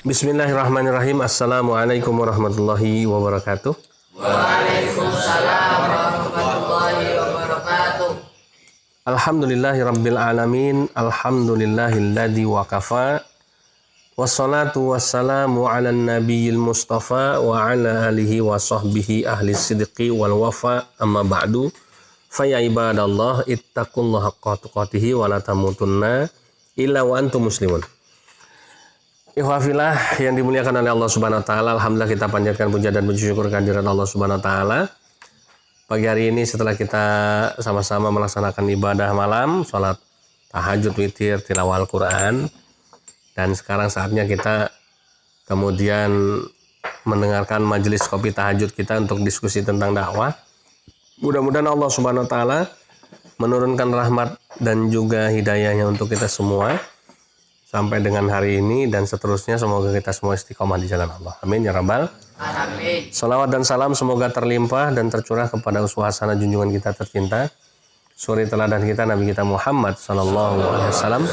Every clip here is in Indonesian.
Bismillahirrahmanirrahim. Assalamualaikum warahmatullahi wabarakatuh. Waalaikumsalam warahmatullahi wabarakatuh. Alhamdulillahirabbil alamin. Alhamdulillahilladzi waqafa. Wassalatu wassalamu ala nabiyil mustafa wa ala alihi wa sahbihi ahli sidqi wal wafa. Amma ba'du. Fa ya ibadallah ittaqullaha haqqa tuqatih wa la tamutunna illa wa antum muslimun. Ikhwafillah yang dimuliakan oleh Allah Subhanahu wa taala, alhamdulillah kita panjatkan puja dan puji syukur kehadirat Allah Subhanahu wa taala. Pagi hari ini setelah kita sama-sama melaksanakan ibadah malam, salat tahajud, witir, tilawah Al-Qur'an, dan sekarang saatnya kita kemudian mendengarkan majelis kopi tahajud kita untuk diskusi tentang dakwah. Mudah-mudahan Allah Subhanahu wa taala menurunkan rahmat dan juga hidayahnya untuk kita semua sampai dengan hari ini dan seterusnya. Semoga kita semua istiqomah di jalan Allah. Amin ya rabbal Amin. Salawat dan salam semoga terlimpah dan tercurah kepada uswah hasanah junjungan kita tercinta, suri teladan kita, Nabi kita Muhammad sallallahu alaihi wasallam,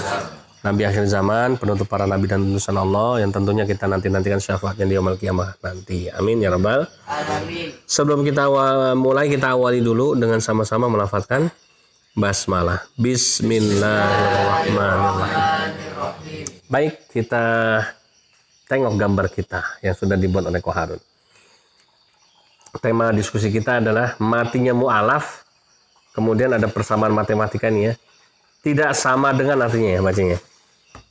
Nabi akhir zaman, penutup para nabi dan utusan Allah yang tentunya kita nantikan syafaatnya di yaumul qiyamah nanti. Amin ya rabbal Amin. Sebelum kita mulai, kita awali dulu dengan sama-sama melafadzkan basmalah. Bismillahirrahmanirrahim. Baik, kita tengok gambar kita yang sudah dibuat oleh Ko Harun. Tema diskusi kita adalah matinya mu'alaf. Kemudian ada persamaan matematika nih ya. Tidak sama dengan artinya ya bacanya.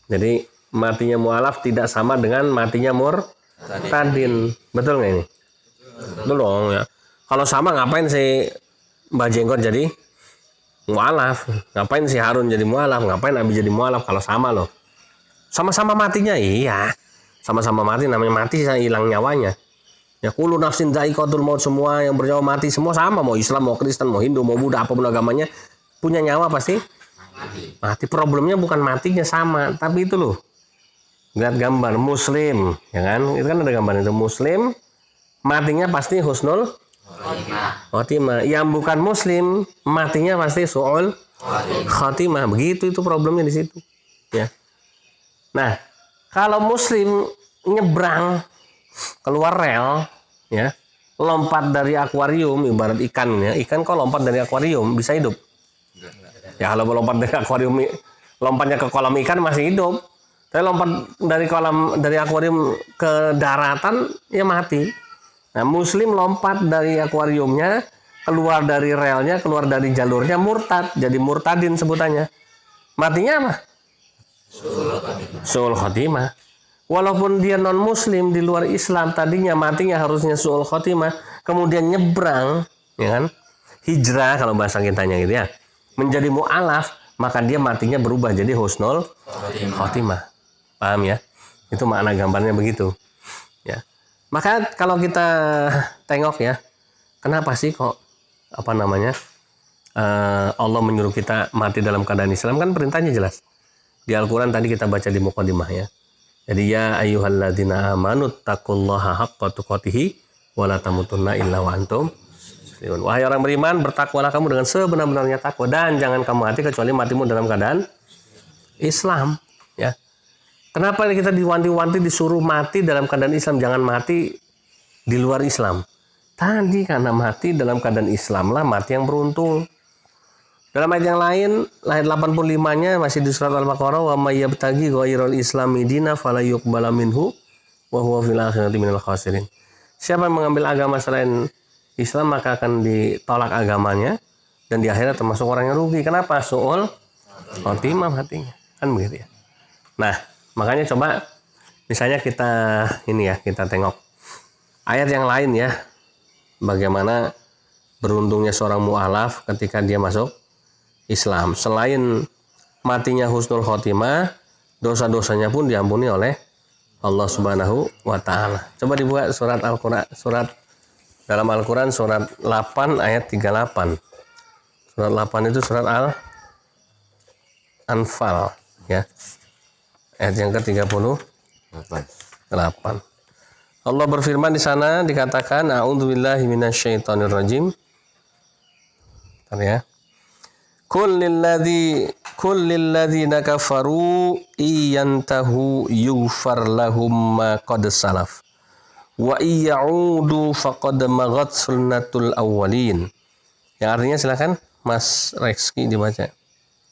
Jadi matinya mu'alaf tidak sama dengan matinya murtadin. Betul nggak ini? Betul dong ya. Kalau sama ngapain si Mbah Jenggot jadi mu'alaf? Ngapain si Harun jadi mu'alaf? Ngapain Abi jadi mu'alaf kalau sama loh? Sama-sama matinya, iya. Sama-sama mati, namanya mati hilang nyawanya. Ya kullu nafsin dha'iqatul maut, semua yang bernyawa mati, semua sama. Mau Islam, mau Kristen, mau Hindu, mau Buddha, apapun agamanya, punya nyawa pasti mati. Problemnya bukan matinya sama, tapi itu loh. Lihat gambar Muslim, ya kan? Itu kan ada gambar itu Muslim, matinya pasti husnul khotimah. Yang bukan Muslim, matinya pasti su'ul khotimah. Begitu itu problemnya di situ. Ya. Nah, kalau Muslim nyebrang keluar rel, ya, lompat dari akuarium, ibarat ikan ya, ikan kok lompat dari akuarium bisa hidup? Ya kalau lompat dari akuarium, lompatnya ke kolam ikan masih hidup. Tapi lompat dari akuarium ke daratan ya mati. Nah, Muslim lompat dari akuariumnya, keluar dari relnya, keluar dari jalurnya, murtad, jadi murtadin sebutannya. Matinya apa? Su'ul khotimah. Walaupun dia non muslim di luar Islam, tadinya matinya harusnya su'ul khotimah, kemudian nyebrang, ya kan? Hijrah kalau bahasa kitanya gitu ya. Menjadi mu'alaf, maka dia matinya berubah jadi husnul khotimah. Paham ya? Itu makna gambarnya begitu. Ya. Maka kalau kita tengok ya, kenapa sih kok Allah menyuruh kita mati dalam keadaan Islam? Kan perintahnya jelas. Di Al-Quran tadi kita baca di muqaddimah ya. Jadi ya ayyuhalladzina amanu taqullaha haqqa tuqatih wa la tamutunna illa wa antum muslimun. Wahai orang beriman, bertakwalah kamu dengan sebenar-benarnya takwa dan jangan kamu mati kecuali matimu dalam keadaan Islam, ya. Kenapa kita diwanti-wanti disuruh mati dalam keadaan Islam, jangan mati di luar Islam? Tadi karena mati dalam keadaan Islam lah mati yang beruntung. Dalam ayat yang lain, ayat 85-nya masih di surat Al-Baqarah, wa may yabtaghi ghairal islami dina fala yuqbala minhu wa huwa fil akhirati minal khasirin. Siapa yang mengambil agama selain Islam maka akan ditolak agamanya dan di akhirat termasuk orang yang rugi. Kenapa? Su'ul khotimah hatinya. Kan begitu ya. Nah, makanya coba misalnya kita tengok ayat yang lain ya. Bagaimana beruntungnya seorang mu'alaf ketika dia masuk Islam. Selain matinya husnul khotimah, dosa-dosanya pun diampuni oleh Allah Subhanahu wa taala. Coba dibuka surat Al-Qur'an, dalam Al-Qur'an surat 8 ayat 38. Surat 8 itu surat Al-Anfal ya. Ayat yang ke-38. Allah berfirman di sana dikatakan a'udzubillahi minasyaitonirrajim. Bentar ya. Qul Qul lil ladzina kafaru iyantahu yughfar lahum ma qad salaf wa iyaudu faqad maghat sunnatul awwalin. Yang artinya silakan Mas Reski dibaca.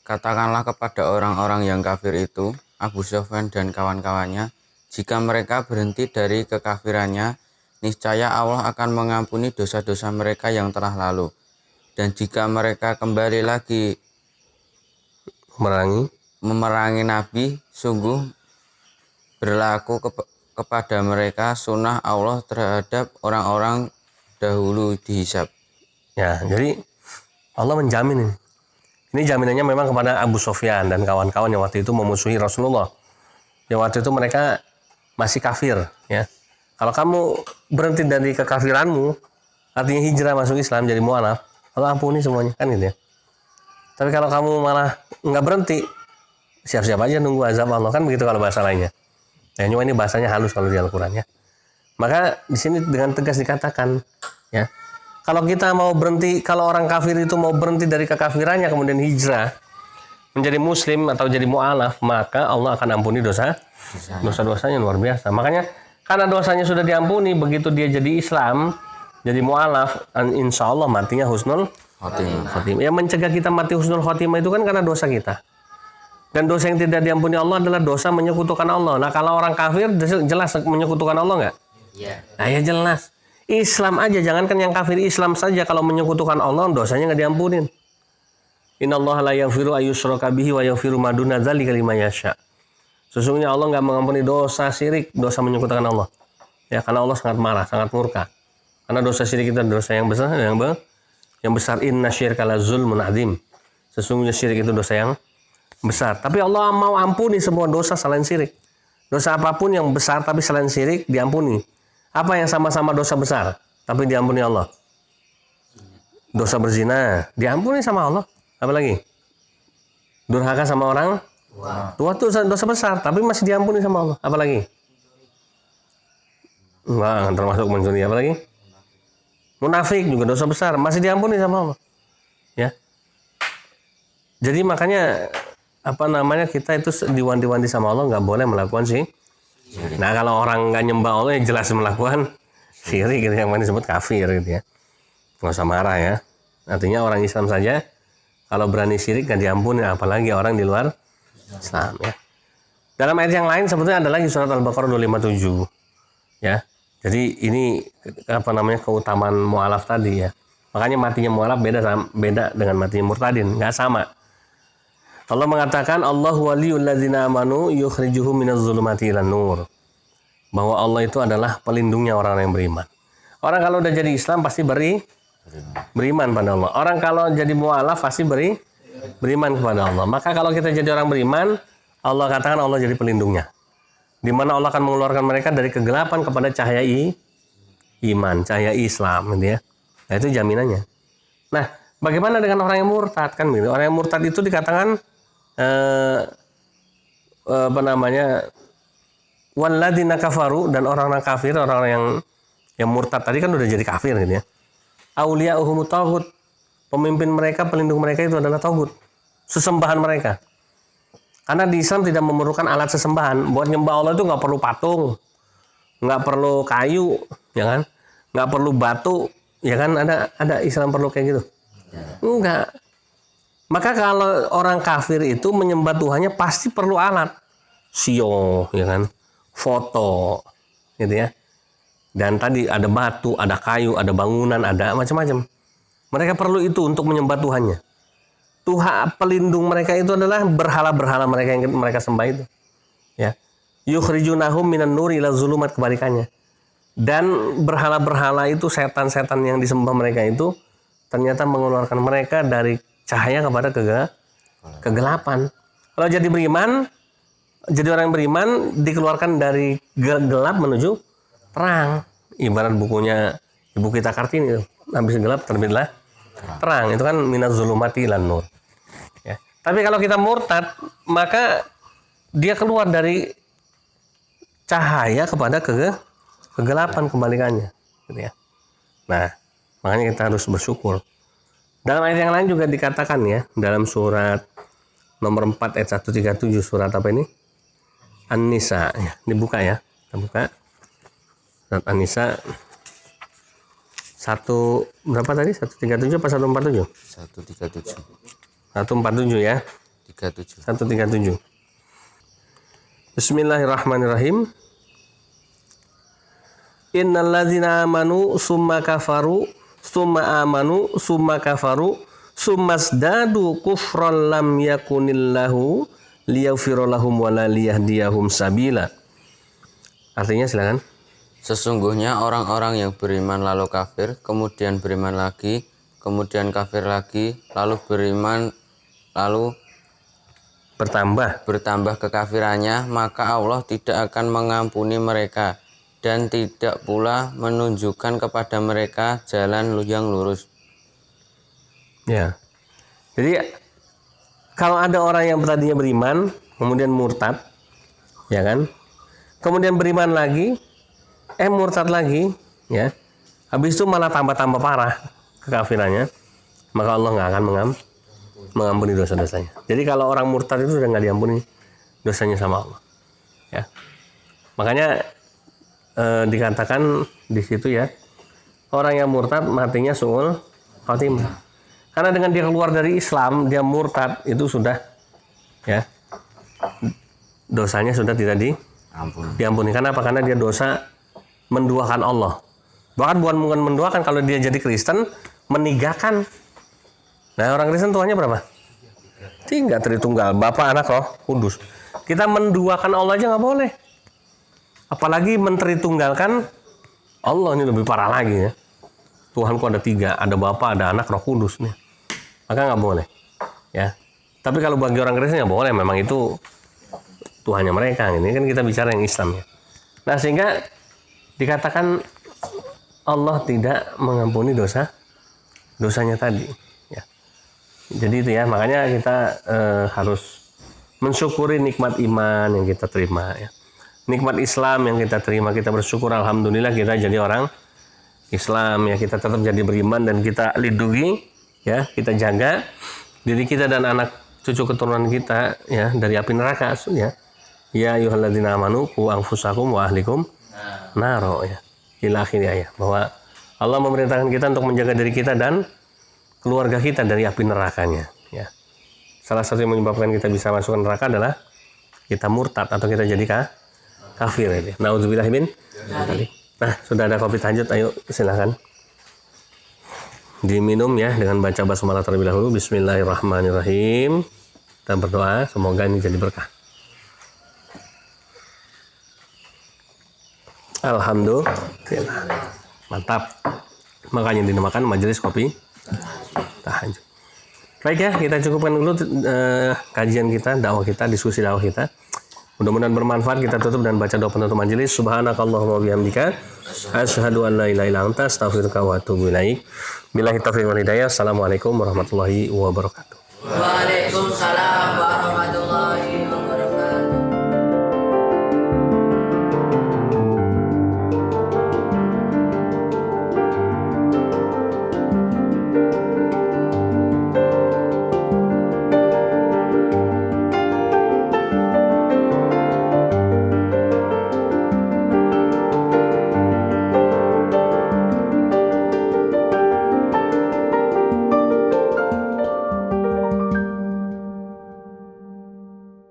Katakanlah kepada orang-orang yang kafir itu, Abu Sufyan dan kawan-kawannya, jika mereka berhenti dari kekafirannya, niscaya Allah akan mengampuni dosa-dosa mereka yang telah lalu. Dan jika mereka kembali lagi memerangi Nabi, sungguh berlaku kepada mereka sunnah Allah terhadap orang-orang dahulu dihisab. Ya, jadi Allah menjamin ini. Ini jaminannya memang kepada Abu Sufyan dan kawan-kawan yang waktu itu memusuhi Rasulullah. Yang waktu itu mereka masih kafir, ya. Kalau kamu berhenti dari kekafiranmu, artinya hijrah masuk Islam jadi mu'alaf, Allah ampuni semuanya, kan gitu ya. Tapi kalau kamu malah nggak berhenti, siap-siap aja nunggu azab Allah, kan begitu kalau bahasa lainnya. Ya, cuma ini bahasanya halus kalau di Al-Quran, ya. Maka di sini dengan tegas dikatakan, ya. Kalau kita mau berhenti, kalau orang kafir itu mau berhenti dari kekafirannya kemudian hijrah menjadi muslim atau jadi mu'alaf, maka Allah akan ampuni dosa-dosanya luar biasa. Makanya karena dosanya sudah diampuni, begitu dia jadi Islam, jadi mu'alaf, insya Allah matinya husnul khotimah. Yang mencegah kita mati husnul khotimah itu kan karena dosa kita. Dan dosa yang tidak diampuni Allah adalah dosa menyekutukan Allah. Nah kalau orang kafir jelas menyekutukan Allah nggak? Iya. Nah ya jelas. Islam aja, jangankan yang kafir, Islam saja kalau menyekutukan Allah dosanya nggak diampunin. Innallaha la yaghfiru ayyushraka bihi wa yaghfiru ma duna dzalika liman yasha. Sesungguhnya Allah nggak mengampuni dosa syirik, dosa menyekutukan Allah. Ya, karena Allah sangat marah, sangat murka. Karena dosa syirik itu dosa yang besar, yang besar. Inna syirka la zulmun adzim. Sesungguhnya syirik itu dosa yang besar. Tapi Allah mau ampuni semua dosa selain syirik. Dosa apapun yang besar tapi selain syirik diampuni. Apa yang sama-sama dosa besar tapi diampuni Allah? Dosa berzina diampuni sama Allah. Apa lagi? Durhaka sama orang tua itu dosa besar tapi masih diampuni sama Allah. Apa lagi? Enggak termasuk mencuri. Apa lagi? Munafik juga dosa besar masih diampuni sama Allah. Ya. Jadi makanya kita itu diwanti-wanti sama Allah nggak boleh melakukan sih. Nah kalau orang nggak nyembah Allah ya jelas melakukan syirik gitu, yang disebut kafir gitu ya. Nggak usah marah ya. Artinya orang Islam saja kalau berani syirik nggak diampuni, apalagi orang di luar Islam ya. Dalam ayat yang lain sebetulnya ada lagi surat Al-Baqarah 257 ya. Jadi ini keutamaan mu'alaf tadi ya. Makanya matinya mu'alaf beda dengan matinya murtadin, nggak sama. Allah mengatakan Allahu waliyul ladzina amanu yukhrijuhum minaz zulumati ilan nur. Bahwa Allah itu adalah pelindungnya orang-orang yang beriman. Orang kalau udah jadi Islam pasti beriman pada Allah. Orang kalau jadi mu'alaf pasti beriman kepada Allah. Maka kalau kita jadi orang beriman, Allah katakan Allah jadi pelindungnya. Di mana Allah akan mengeluarkan mereka dari kegelapan kepada cahaya iman, cahaya Islam gitu ya. Nah, itu jaminannya. Nah, bagaimana dengan orang yang murtad kan gitu? Orang yang murtad itu dikatakan walladzina kafaru, dan orang-orang kafir, orang-orang yang murtad tadi kan udah jadi kafir gitu ya. Auliya'uhumut taghut, pemimpin mereka, pelindung mereka itu adalah taghut, sesembahan mereka. Karena di Islam tidak memerlukan alat sesembahan. Buat nyembah Allah itu nggak perlu patung, nggak perlu kayu, ya kan? Nggak perlu batu, ya kan? Ada Islam perlu kayak gitu? Enggak. Maka kalau orang kafir itu menyembah Tuhannya pasti perlu alat, sio, ya kan, foto, gitu ya. Dan tadi ada batu, ada kayu, ada bangunan, ada macam-macam. Mereka perlu itu untuk menyembah Tuhannya. Tuhan pelindung mereka itu adalah berhala-berhala mereka yang mereka sembah itu. Ya. Yukhrijunahum minan nuri ila zulumat, kebalikannya. Dan berhala-berhala itu, setan-setan yang disembah mereka itu ternyata mengeluarkan mereka dari cahaya kepada kegelapan. Kalau jadi beriman, jadi orang yang beriman dikeluarkan dari gelap menuju terang. Ibarat bukunya Ibu kita Kartini, habis gelap terbitlah terang. Itu kan minaz zulumati ilan nur. Ya. Tapi kalau kita murtad, maka dia keluar dari cahaya kepada kegelapan, kebalikannya. Gitu ya. Nah, makanya kita harus bersyukur. Dalam ayat yang lain juga dikatakan ya, dalam surat nomor 4 ayat 137 surat apa ini? An-Nisa. Ya, dibuka ya. Kita buka. Surat An-Nisa. Berapa tadi? 137 apa 147? 137. 147 ya. 37. 137. Bismillahirrahmanirrahim. Innalladzina amanu summa kafaru summa amanu summa kafaru summasdadu kufran lam yakunillahu liyaghfira lahum wa la liyahdiyahum sabila. Artinya silakan. Sesungguhnya orang-orang yang beriman lalu kafir, kemudian beriman lagi, kemudian kafir lagi, lalu beriman, lalu bertambah kekafirannya, maka Allah tidak akan mengampuni mereka dan tidak pula menunjukkan kepada mereka jalan yang lurus. Ya. Jadi kalau ada orang yang tadinya beriman, kemudian murtad, ya kan? Kemudian beriman lagi, murtad lagi, ya. Habis itu malah tambah-tambah parah kekafirannya, maka Allah nggak akan mengampuni dosa-dosanya. Jadi kalau orang murtad itu sudah nggak diampuni dosanya sama Allah. Ya. Makanya dikatakan di situ ya, orang yang murtad matinya su'ul khatimah. Karena dengan dia keluar dari Islam, dia murtad, itu sudah ya dosanya sudah tidak diampuni. Kenapa? Karena dia dosa menduakan Allah. Bahkan bukan menduakan, kalau dia jadi Kristen, menigakan. Nah, orang Kristen Tuhannya berapa? 3 Tritunggal, Bapa, Anak, Roh Kudus. Kita menduakan Allah aja nggak boleh. Apalagi mentritunggalkan Allah, ini lebih parah lagi ya. Tuhanku ada 3, ada Bapa, ada Anak, Roh Kudus nih. Maka nggak boleh. Ya. Tapi kalau bagi orang Kristen ya boleh, memang itu Tuhannya mereka. Ini kan kita bicara yang Islam ya. Nah, sehingga dikatakan Allah tidak mengampuni dosanya tadi. Ya. Jadi itu ya, makanya kita harus mensyukuri nikmat iman yang kita terima ya. Nikmat Islam yang kita terima, kita bersyukur, alhamdulillah kita jadi orang Islam ya, kita tetap jadi beriman dan kita lindungi ya, kita jaga diri kita dan anak cucu keturunan kita ya dari api neraka ya. Ya ayyuhalladzina amanu qu anfusakum wa ahlikum naro ya. Ila akhir ya, bahwa Allah memerintahkan kita untuk menjaga diri kita dan keluarga kita dari api nerakanya ya. Salah satu yang menyebabkan kita bisa masuk neraka adalah kita murtad atau kita jadi kafir ya. Nauzubillah min. Nah, sudah ada kopi tahajud, ayo silakan. Diminum ya dengan baca basmalah terlebih dahulu. Bismillahirrahmanirrahim. Kita berdoa semoga ini jadi berkah. Alhamdulillah. Mantap. Makanya dinamakan majelis kopi tahajud. Baik ya, kita cukupkan dulu kajian kita, dakwah kita, diskusi dakwah kita. Mudah-mudahan bermanfaat. Kita tutup dan baca doa penutup majelis. Subhanakallahumma wa bihamdika asyhadu an la ilaha illa anta astaghfiruka wa atubu ilaik. Billahi taufiq wal hidayah. Assalamualaikum warahmatullahi wabarakatuh.